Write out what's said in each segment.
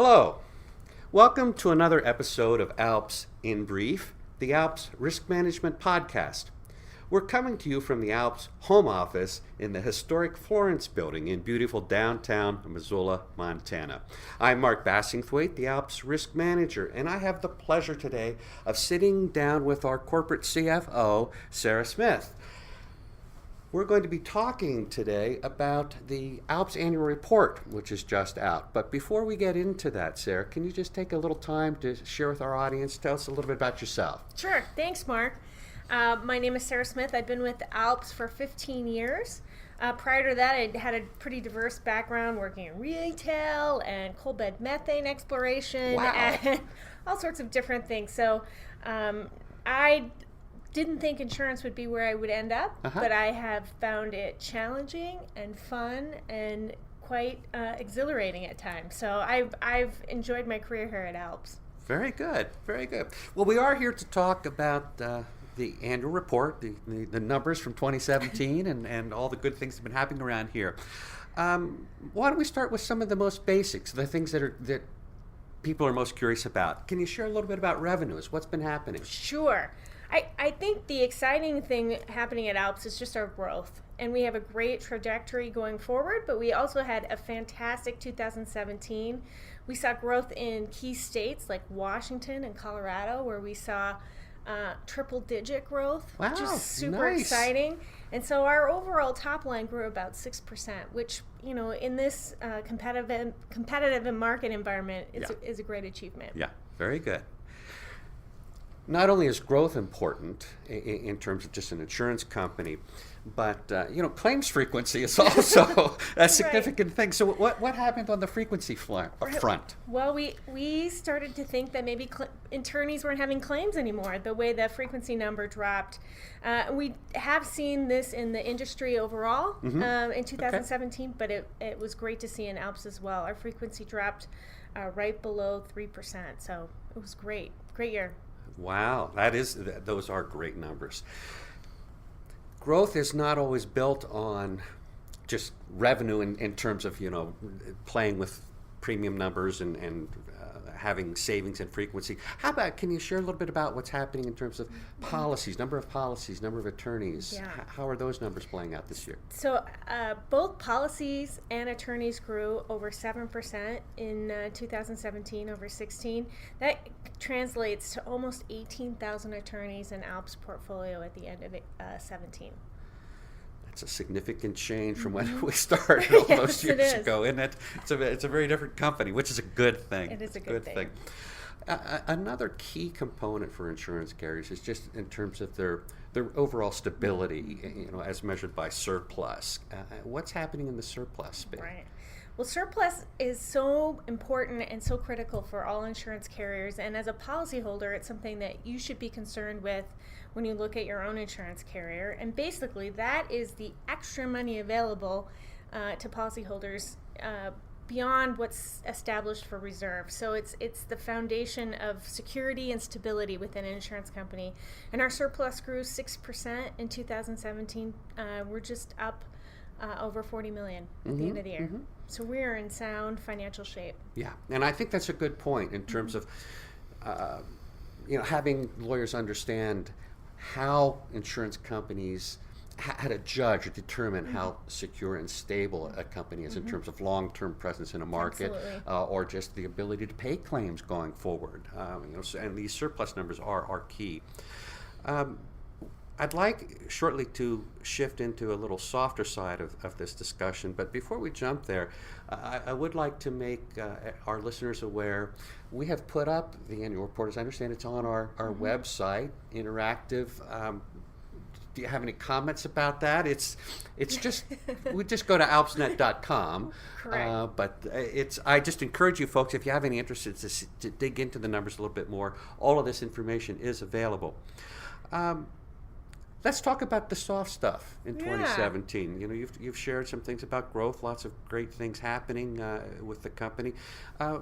Hello. Welcome to another episode of ALPS in Brief, the ALPS Risk Management Podcast. We're coming to you from the ALPS home office in the historic Florence building in beautiful downtown Missoula, Montana. I'm Mark Bassingthwaighte, the ALPS Risk Manager, and I have the pleasure today of sitting down with our corporate CFO, Sara Smith. We're going to be talking today about the ALPS annual report, which is just out. But before we get into that, Sarah, can you just take a little time to share with our audience, tell us a little bit about yourself? Sure. Thanks, Mark. My name is Sara Smith. I've been with ALPS for 15 years. Prior to that, I had a pretty diverse background working in retail and coal bed methane exploration and all sorts of different things. So I didn't think insurance would be where I would end up, but I have found it challenging and fun and quite exhilarating at times. So I've enjoyed my career here at ALPS. Very good, very good. Well, we are here to talk about the annual report, the numbers from 2017 and all the good things that have been happening around here. Why don't we start with some of the most basics, the things that people are most curious about. Can you share a little bit about revenues? What's been happening? Sure. I think the exciting thing happening at ALPS is just our growth. And we have a great trajectory going forward, but we also had a fantastic 2017. We saw growth in key states like Washington and Colorado, where we saw triple-digit growth, which is super exciting. And so our overall top line grew about 6%, which, you know, in this competitive market environment is a great achievement. Yeah, very good. Not only is growth important in terms of just an insurance company, but claims frequency is also a significant thing. So what happened on the frequency front? Well, we started to think that maybe attorneys weren't having claims anymore, the way the frequency number dropped. We have seen this in the industry overall in 2017, but it was great to see in ALPS as well. Our frequency dropped right below 3%, so it was great year. Wow, those are great numbers. Growth is not always built on just revenue in terms of, playing with premium numbers and having savings and frequency. How about, can you share a little bit about what's happening in terms of policies, number of attorneys? Yeah. How are those numbers playing out this year? So both policies and attorneys grew over 7% in 2017 over 16. That translates to almost 18,000 attorneys in ALPS portfolio at the end of 17. It's a significant change from when we started all those years ago, isn't it? It's a very different company, which is a good thing. It is a good thing. Another key component for insurance carriers is just in terms of their overall stability, as measured by surplus. What's happening in the surplus space? Right. Well, surplus is so important and so critical for all insurance carriers, and as a policyholder, it's something that you should be concerned with when you look at your own insurance carrier. And basically, that is the extra money available to policyholders beyond what's established for reserve. So it's the foundation of security and stability within an insurance company. And our surplus grew 6% in 2017. We're just up over $40 million at the end of the year. So we're in sound financial shape. Yeah, and I think that's a good point in terms of having lawyers understand how insurance companies, how to judge or determine how secure and stable a company is in terms of long-term presence in a market, or just the ability to pay claims going forward. And these surplus numbers are key. I'd like shortly to shift into a little softer side of this discussion, but before we jump there, I would like to make our listeners aware we have put up the annual report. As I understand, it's on our website, interactive. Do you have any comments about that? It's just we just go to alpsnet.com. Correct. But I just encourage you folks, if you have any interest, to dig into the numbers a little bit more. All of this information is available. Let's talk about the soft stuff in 2017. You've shared some things about growth, lots of great things happening with the company. Fill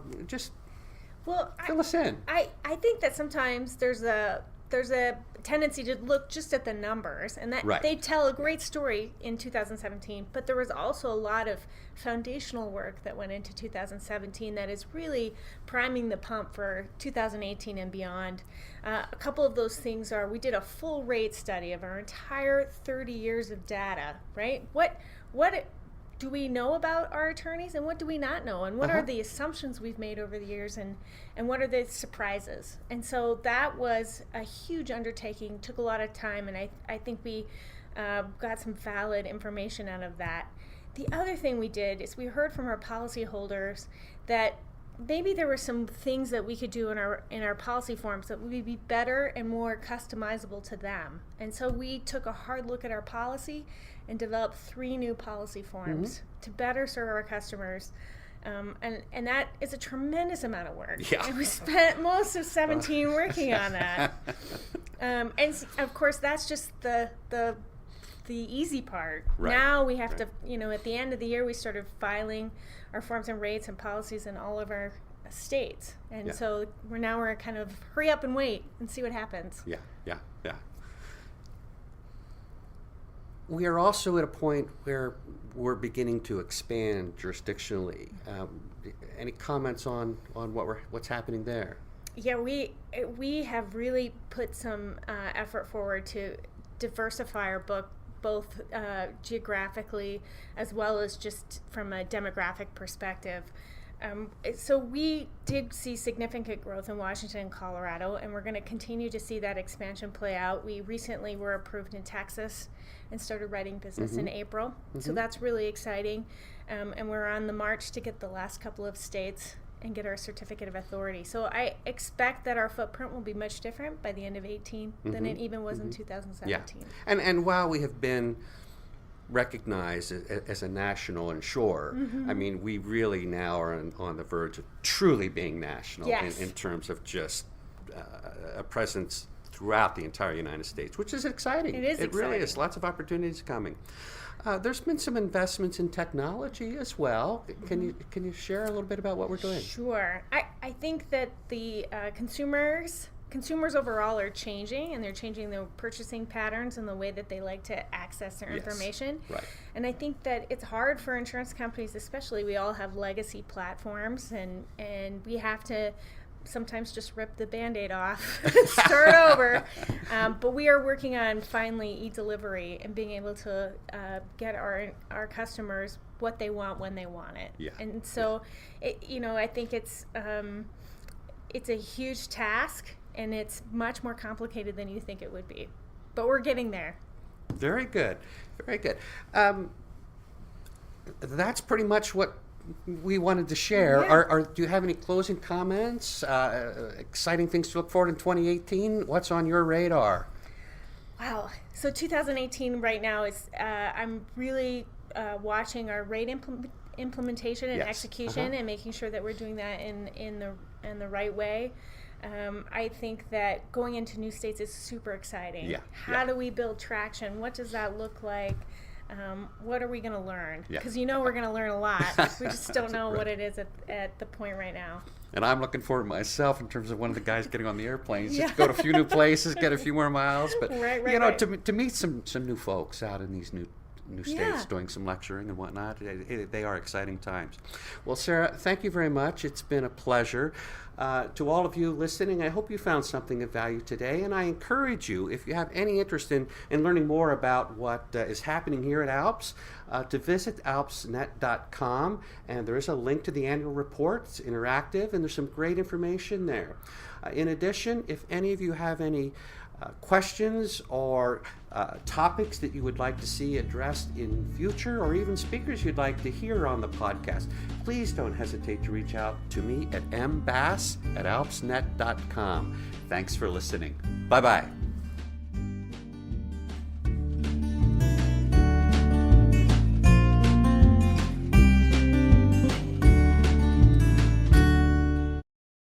us in. I think that sometimes there's a there's a tendency to look just at the numbers, and that Right. they tell a great story in 2017, but there was also a lot of foundational work that went into 2017 that is really priming the pump for 2018 and beyond. A couple of those things are, we did a full rate study of our entire 30 years of data, right? What do we know about our attorneys, and what do we not know, and what are the assumptions we've made over the years, and what are the surprises? And so that was a huge undertaking, took a lot of time, and I think we got some valid information out of that. The other thing we did is we heard from our policyholders that maybe there were some things that we could do in our policy forms that would be better and more customizable to them. And so we took a hard look at our policy and developed 3 new policy forms to better serve our customers. And that is a tremendous amount of work. Yeah. And we spent most of 17 working on that. And of course, that's just the easy part. Right. Now we have to, at the end of the year, we started filing our forms and rates and policies in all of our states. And so we're kind of hurry up and wait and see what happens. Yeah. We are also at a point where we're beginning to expand jurisdictionally. Any comments on what's happening there? Yeah, we have really put some effort forward to diversify our book, both geographically as well as just from a demographic perspective. So we did see significant growth in Washington and Colorado, and we're going to continue to see that expansion play out. We recently were approved in Texas and started writing business in April. So that's really exciting. And we're on the march to get the last couple of states and get our certificate of authority. So I expect that our footprint will be much different by the end of 2018 than it even was in 2017. Yeah. And while we have been recognized as a national insurer, I mean, we really now are on the verge of truly being national in terms of just a presence throughout the entire United States, which is exciting. It is exciting. Really is. Lots of opportunities coming. There's been some investments in technology as well. Can you share a little bit about what we're doing? Sure. I think that the consumers overall are changing, and they're changing their purchasing patterns and the way that they like to access their information. Right. And I think that it's hard for insurance companies, especially. We all have legacy platforms, and we have to sometimes just rip the Band-Aid off and start over. But we are working on finally e-delivery and being able to get our customers what they want when they want it. Yeah. And so, I think it's a huge task, and it's much more complicated than you think it would be. But we're getting there. Very good. Very good. That's pretty much what we wanted to share. Yeah. Do you have any closing comments? Exciting things to look forward in 2018? What's on your radar? Wow. So 2018 right now is, I'm really watching our rate implementation and execution and making sure that we're doing that in the right way. I think that going into new states is super exciting. Yeah. How do we build traction? What does that look like? What are we going to learn? Yeah. Because we're going to learn a lot. We just don't know what it is at the point right now. And I'm looking forward myself in terms of one of the guys getting on the airplanes, just to go to a few new places, get a few more miles. But right. To meet some new folks out in these new states doing some lecturing and whatnot, they are exciting times. Well, Sarah, thank you very much. It's been a pleasure. To all of you listening, I hope you found something of value today, and I encourage you, if you have any interest in learning more about what is happening here at ALPS, to visit alpsnet.com, and there is a link to the annual report. It's interactive, and there's some great information there. In addition, if any of you have any questions or topics that you would like to see addressed in future, or even speakers you'd like to hear on the podcast, please don't hesitate to reach out to me at mbass@alpsnet.com. Thanks for listening. Bye-bye.